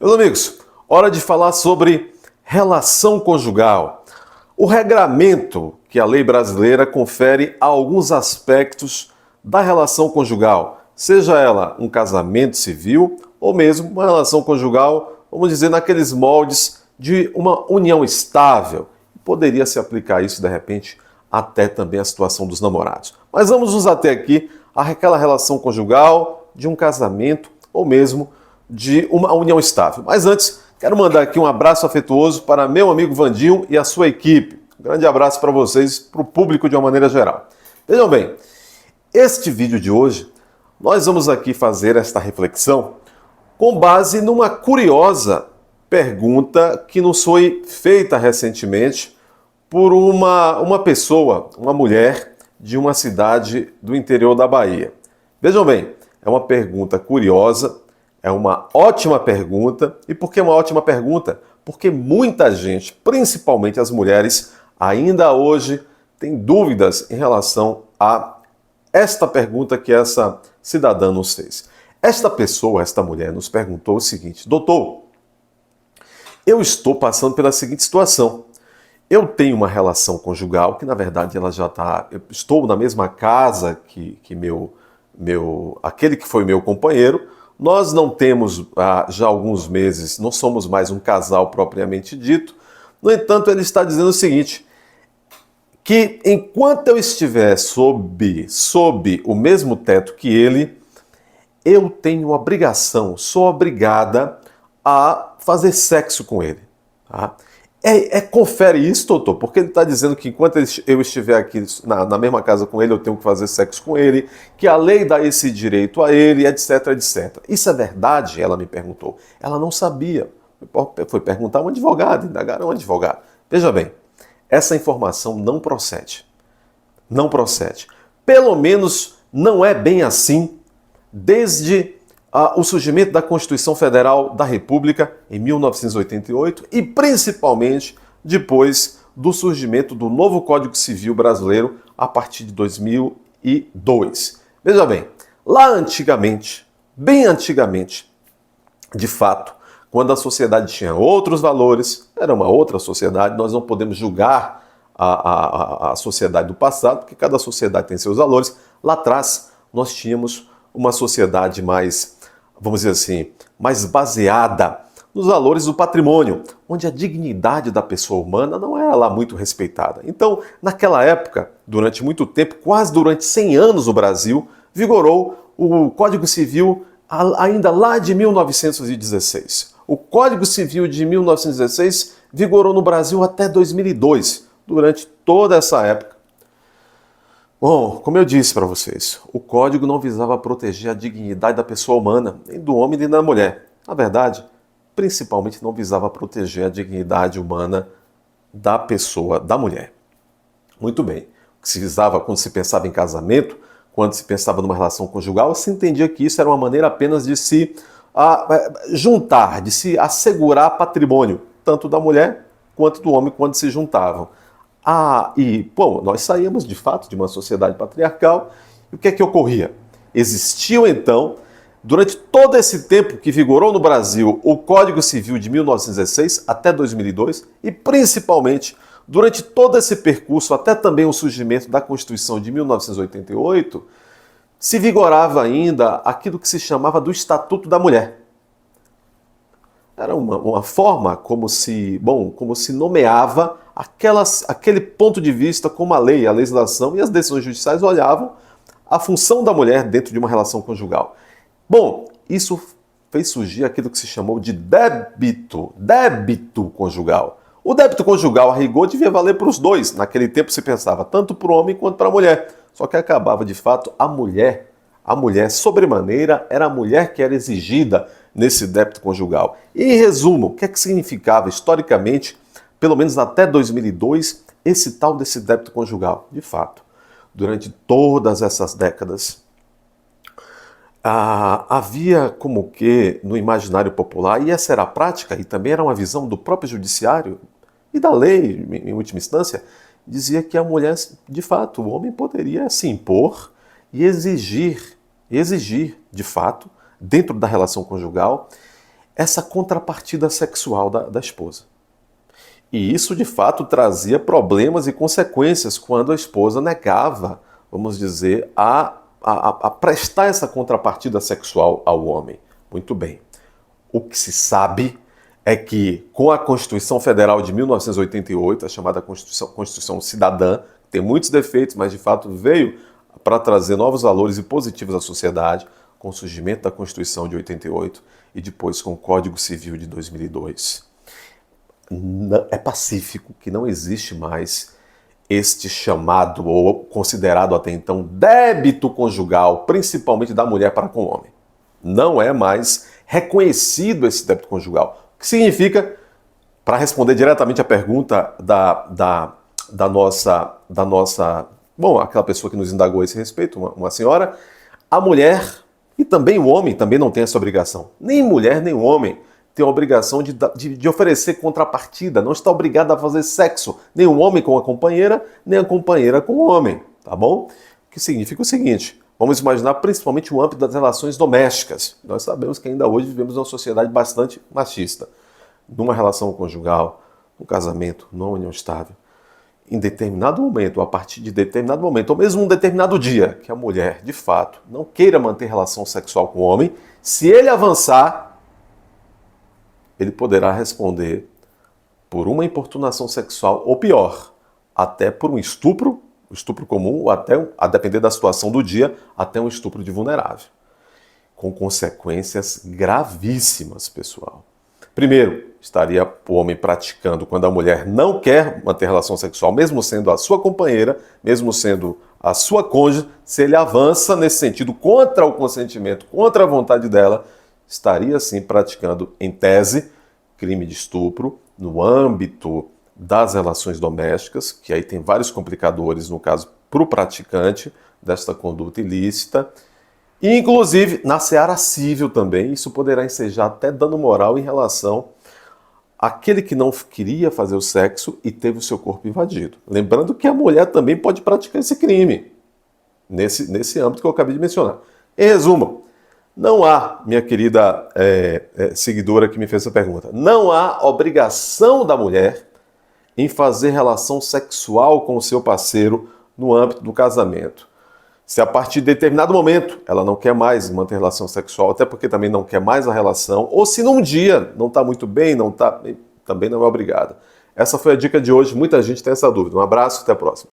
Meus amigos, hora de falar sobre relação conjugal. O regramento que a lei brasileira confere a alguns aspectos da relação conjugal, seja ela um casamento civil ou mesmo uma relação conjugal, vamos dizer, naqueles moldes de uma união estável. Poderia se aplicar isso, de repente, até também a situação dos namorados. Mas vamos nos ater aqui àquela relação conjugal de um casamento ou mesmo de uma união estável. Mas antes, quero mandar aqui um abraço afetuoso para meu amigo Vandinho e a sua equipe. Um grande abraço para vocês, para o público de uma maneira geral. Vejam bem, este vídeo de hoje, nós vamos aqui fazer esta reflexão com base numa curiosa pergunta que nos foi feita recentemente por uma pessoa, uma mulher de uma cidade do interior da Bahia. Vejam bem, é uma pergunta curiosa, é uma ótima pergunta. E por que uma ótima pergunta? Porque muita gente, principalmente as mulheres, ainda hoje tem dúvidas em relação a esta pergunta que essa cidadã nos fez. Esta pessoa, esta mulher, nos perguntou o seguinte: doutor, eu estou passando pela seguinte situação. Eu tenho uma relação conjugal que, na verdade, ela já está... Eu estou na mesma casa que aquele que foi meu companheiro. Nós não temos já alguns meses, não somos mais um casal propriamente dito. No entanto, ele está dizendo o seguinte, que enquanto eu estiver sob o mesmo teto que ele, eu tenho obrigação, sou obrigada a fazer sexo com ele. Tá? Confere isso, doutor, porque ele está dizendo que enquanto eu estiver aqui na mesma casa com ele, eu tenho que fazer sexo com ele, que a lei dá esse direito a ele, etc, etc. Isso é verdade? Ela me perguntou. Ela não sabia. Foi perguntar a um advogado, indagar a um advogado. Veja bem, essa informação não procede. Não procede. Pelo menos não é bem assim desde o surgimento da Constituição Federal da República em 1988 e principalmente depois do surgimento do novo Código Civil brasileiro a partir de 2002. Veja bem, lá antigamente, bem antigamente, de fato, quando a sociedade tinha outros valores, era uma outra sociedade, nós não podemos julgar a sociedade do passado, porque cada sociedade tem seus valores. Lá atrás, nós tínhamos uma sociedade mais, vamos dizer assim, mais baseada nos valores do patrimônio, onde a dignidade da pessoa humana não era lá muito respeitada. Então, naquela época, durante muito tempo, quase durante 100 anos no Brasil, vigorou o Código Civil ainda lá de 1916. O Código Civil de 1916 vigorou no Brasil até 2002, durante toda essa época. Bom, como eu disse para vocês, o Código não visava proteger a dignidade da pessoa humana, nem do homem nem da mulher. Na verdade, principalmente não visava proteger a dignidade humana da pessoa, da mulher. Muito bem. O que se visava quando se pensava em casamento, quando se pensava numa relação conjugal, se entendia que isso era uma maneira apenas de se juntar, de se assegurar patrimônio, tanto da mulher quanto do homem quando se juntavam. Nós saímos de fato de uma sociedade patriarcal. E o que é que ocorria? Existiu então, durante todo esse tempo que vigorou no Brasil o Código Civil de 1916 até 2002 e principalmente durante todo esse percurso até também o surgimento da Constituição de 1988, se vigorava ainda aquilo que se chamava do Estatuto da Mulher. Era uma forma como se nomeava aquele ponto de vista como a lei, a legislação e as decisões judiciais olhavam a função da mulher dentro de uma relação conjugal. Bom, isso fez surgir aquilo que se chamou de débito conjugal. O débito conjugal, a rigor, devia valer para os dois. Naquele tempo se pensava tanto para o homem quanto para a mulher. Só que acabava, de fato, a mulher, sobremaneira, era a mulher que era exigida nesse débito conjugal. E, em resumo, o que é que significava historicamente, pelo menos até 2002, esse tal desse débito conjugal? De fato, durante todas essas décadas, havia como que no imaginário popular, e essa era a prática, e também era uma visão do próprio judiciário e da lei, em última instância, dizia que a mulher, de fato, o homem poderia se impor e exigir, de fato, dentro da relação conjugal, essa contrapartida sexual da esposa. E isso, de fato, trazia problemas e consequências quando a esposa negava, vamos dizer, a prestar essa contrapartida sexual ao homem. Muito bem. O que se sabe é que, com a Constituição Federal de 1988, a chamada Constituição Cidadã, que tem muitos defeitos, mas de fato veio para trazer novos valores e positivos à sociedade, com o surgimento da Constituição de 88 e depois com o Código Civil de 2002. É pacífico que não existe mais este chamado ou considerado até então débito conjugal, principalmente da mulher para com o homem. Não é mais reconhecido esse débito conjugal. O que significa, para responder diretamente à pergunta da nossa, aquela pessoa que nos indagou a esse respeito, uma senhora, a mulher e também o homem também não tem essa obrigação. Nem mulher, nem homem tem a obrigação de oferecer contrapartida, não está obrigado a fazer sexo, nem o homem com a companheira, nem a companheira com o homem, tá bom? O que significa o seguinte, vamos imaginar principalmente o âmbito das relações domésticas. Nós sabemos que ainda hoje vivemos numa sociedade bastante machista. Numa relação conjugal, num casamento, numa união estável, em determinado momento, a partir de determinado momento, ou mesmo um determinado dia, que a mulher, de fato, não queira manter relação sexual com o homem, se ele avançar, ele poderá responder por uma importunação sexual, ou pior, até por um estupro comum, ou até, a depender da situação do dia, até um estupro de vulnerável. Com consequências gravíssimas, pessoal. Primeiro, estaria o homem praticando quando a mulher não quer manter relação sexual, mesmo sendo a sua companheira, mesmo sendo a sua cônjuge, se ele avança nesse sentido contra o consentimento, contra a vontade dela, estaria sim praticando, em tese, crime de estupro no âmbito das relações domésticas, que aí tem vários complicadores, no caso, para o praticante desta conduta ilícita, e inclusive na seara civil também, isso poderá ensejar até dano moral em relação àquele que não queria fazer o sexo e teve o seu corpo invadido. Lembrando que a mulher também pode praticar esse crime, nesse âmbito que eu acabei de mencionar. Em resumo, não há, minha querida seguidora que me fez essa pergunta, não há obrigação da mulher em fazer relação sexual com o seu parceiro no âmbito do casamento. Se a partir de determinado momento ela não quer mais manter relação sexual, até porque também não quer mais a relação, ou se num dia não está muito bem, também não é obrigada. Essa foi a dica de hoje, muita gente tem essa dúvida. Um abraço, até a próxima.